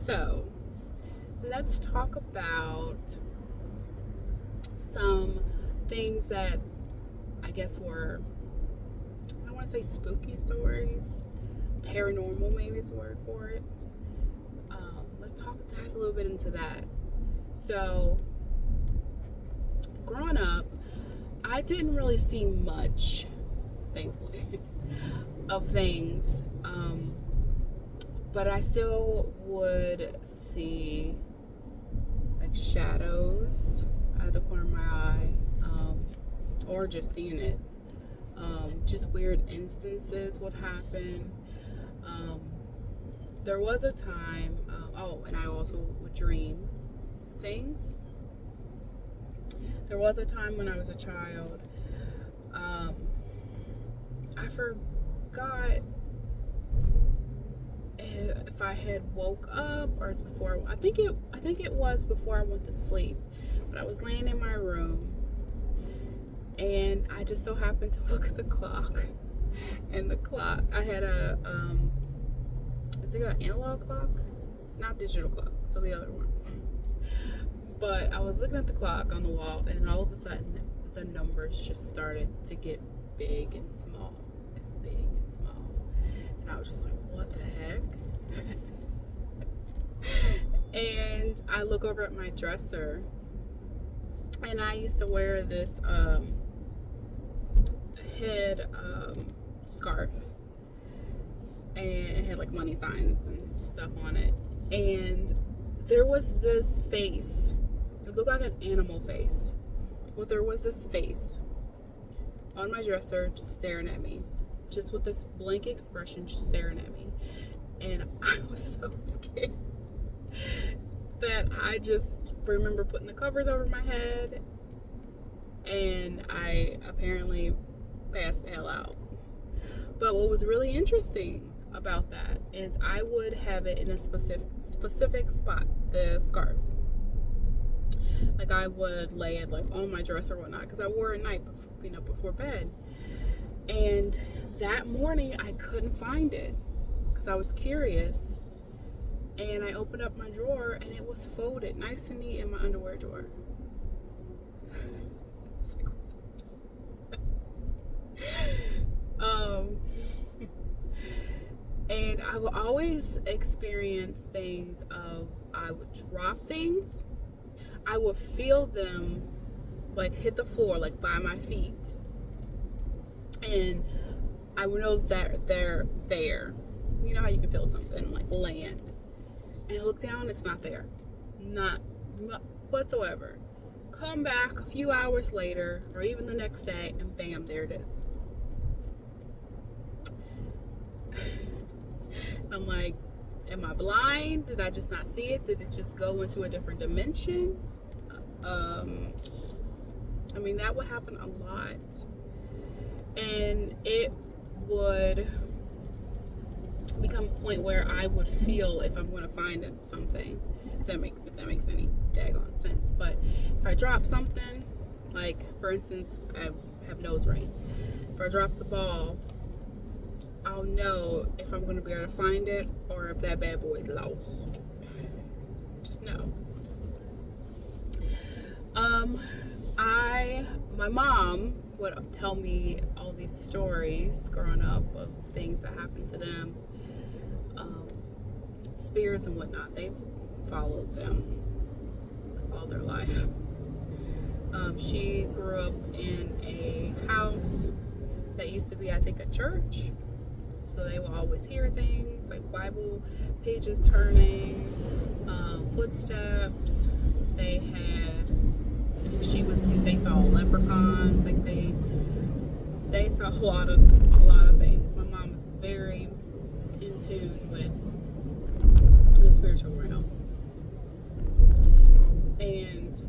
So, let's talk about some things that I guess were, I don't want to say spooky stories, paranormal maybe is the word for it. Let's dive a little bit into that. So, growing up, I didn't really see much, thankfully, of things. But I still would see like shadows out of the corner of my eye, or just seeing it. Just weird instances would happen. There was a time, and I also would dream things. There was a time when I was a child. I forgot if I had woke up or it's before. I think it was before I went to sleep. But I was laying in my room, and I just so happened to look at the clock. And the clock, I had is it an analog clock? Not digital clock, so the other one. But I was looking at the clock on the wall, and all of a sudden, the numbers just started to get big and small, and big and small. And I was just like, what the heck? And I look over at my dresser, and I used to wear this head scarf, and it had like money signs and stuff on it. And there was this face. It looked like an animal face. But there was this face on my dresser just staring at me. Just with this blank expression, just staring at me. And I was so scared that I just remember putting the covers over my head, and I apparently passed the hell out. But what was really interesting about that is I would have it in a specific spot, the scarf. Like I would lay it like on my dress or whatnot, because I wore it at night, before bed. And that morning I couldn't find it because I was curious, and I opened up my drawer and it was folded nice and neat in my underwear drawer. And I would always experience things of, I would drop things, I would feel them like hit the floor, like by my feet, and I would know that they're there. You know how you can feel something like land, and I look down, it's not there, not whatsoever. Come back a few hours later, or even the next day, and bam, there it is. I'm like, am I blind? Did I just not see it? Did it just go into a different dimension? I mean, that would happen a lot. And it would become a point where I would feel if I'm going to find something, if that makes any daggone sense. But if I drop something, like for instance, I have nose rings. If I drop the ball, I'll know if I'm going to be able to find it or if that bad boy is lost. Just know. My mom would tell me all these stories growing up of things that happened to them, spirits and whatnot. They've followed them all their life. She grew up in a house that used to be, I think, a church. So they will always hear things like Bible pages turning, footsteps. They saw leprechauns. Like they saw a lot of things. My mom is very in tune with the spiritual realm, and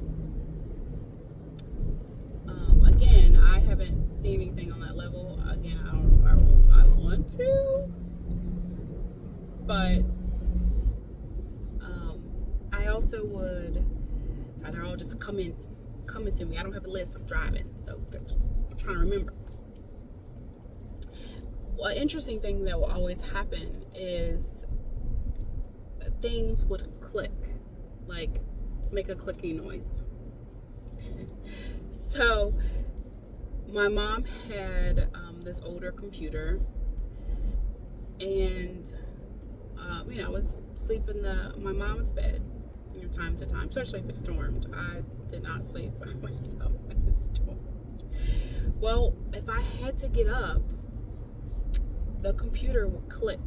again, I haven't seen anything on that level. Again, I don't know if I want to, but I also would. So they're all just coming to me. I don't have a list. I'm driving, so I'm trying to remember. Well, an interesting thing that will always happen is things would click, like make a clicking noise. So my mom had this older computer, and I was sleeping in my mom's bed from time to time, especially if it stormed. I did not sleep by myself when it stormed. Well, if I had to get up, the computer would click.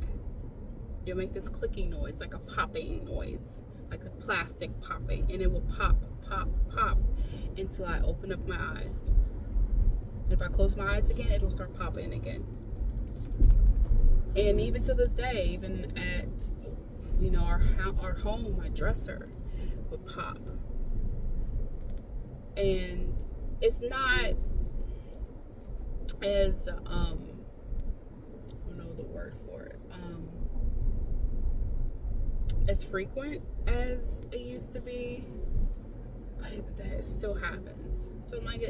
It would make this clicking noise, like a popping noise, like a plastic popping, and it would pop, pop, pop until I open up my eyes. If I close my eyes again, it'll start popping again. And even to this day, even at our home, my dresser would pop. And it's not as I don't know the word for it, as frequent as it used to be, but that still happens. So I'm like,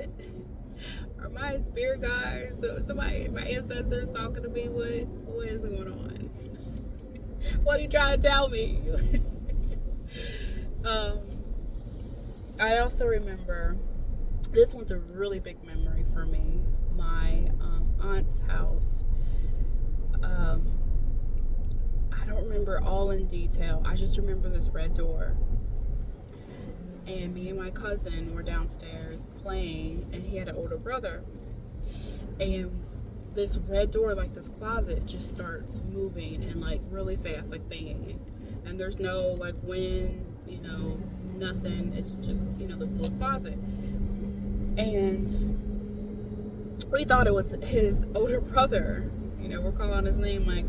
are my spirit guides, somebody, my ancestors talking to me? What is going on? What are you trying to tell me? I also remember, this one's a really big memory for me. My aunt's house. I don't remember all in detail. I just remember this red door. And me and my cousin were downstairs playing, and he had an older brother. And this red door, like this closet, just starts moving and like really fast, like banging. And there's no like wind, nothing. It's just, this little closet. And we thought it was his older brother. We're calling his name like,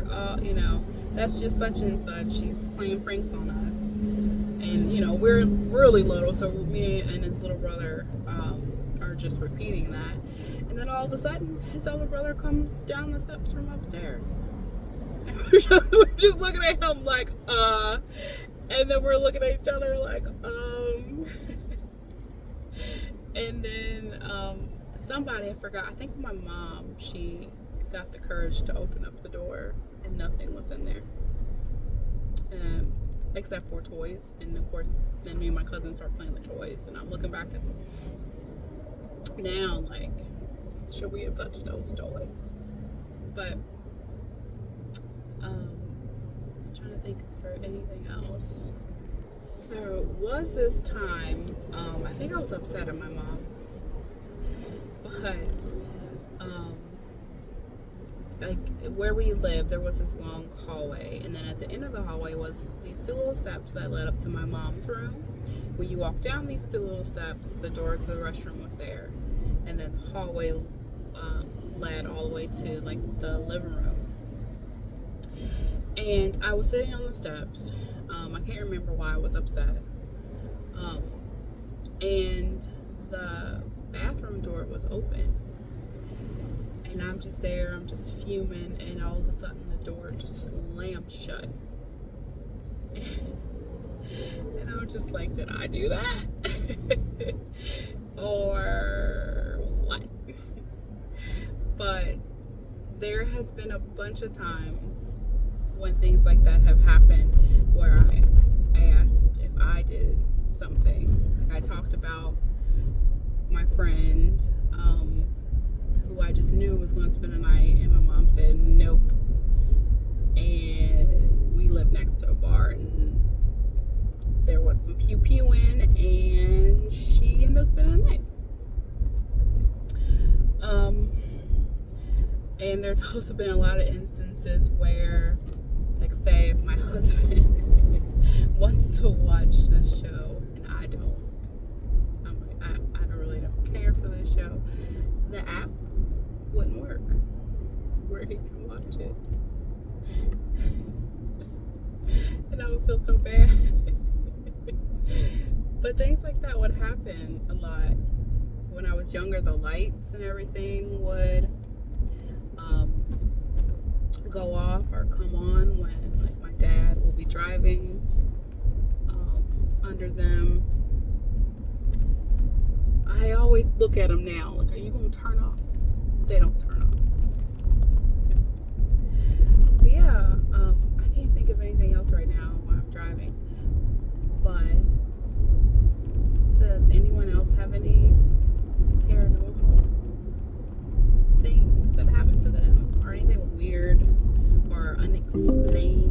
that's just such and such. He's playing pranks on us. And, we're really little, so me and his little brother are just repeating that. And then all of a sudden, his older brother comes down the steps from upstairs. And we're just looking at him like, and then we're looking at each other like, And then somebody, I forgot, I think my mom, she got the courage to open up the door, and nothing was in there. Except for toys. And of course, then me and my cousin start playing the toys, and I'm looking back at them now like, should we have touched those toys? But I'm trying to think, is there anything else? There was this time, I think I was upset at my mom, but like where we lived, there was this long hallway, and then at the end of the hallway was these two little steps that led up to my mom's room. When you walk down these two little steps, the door to the restroom was there, and then the hallway led all the way to like the living room. And I was sitting on the steps. I can't remember why I was upset. And the bathroom door was open. And I'm just there, I'm just fuming, and all of a sudden the door just slammed shut. And I'm just like, did I do that? Or what? But there has been a bunch of times when things like that have happened where I asked if I did something. Like I talked about my friend who I just knew was going to spend the night, and my mom said nope. And we lived next to a bar, and there was some pew-pewing, and she ended up spending the night. And there's also been a lot of instances where, like, say if my husband wants to watch this show and I don't, I'm like, I don't care for this show, the app wouldn't work where he can watch it. And I would feel so bad. But things like that would happen a lot. When I was younger, the lights and everything would go off or come on when, like, my dad will be driving under them. I always look at them now, like, are you going to turn off? They don't turn off. But yeah, I can't think of anything else right now while I'm driving. Unexplainable.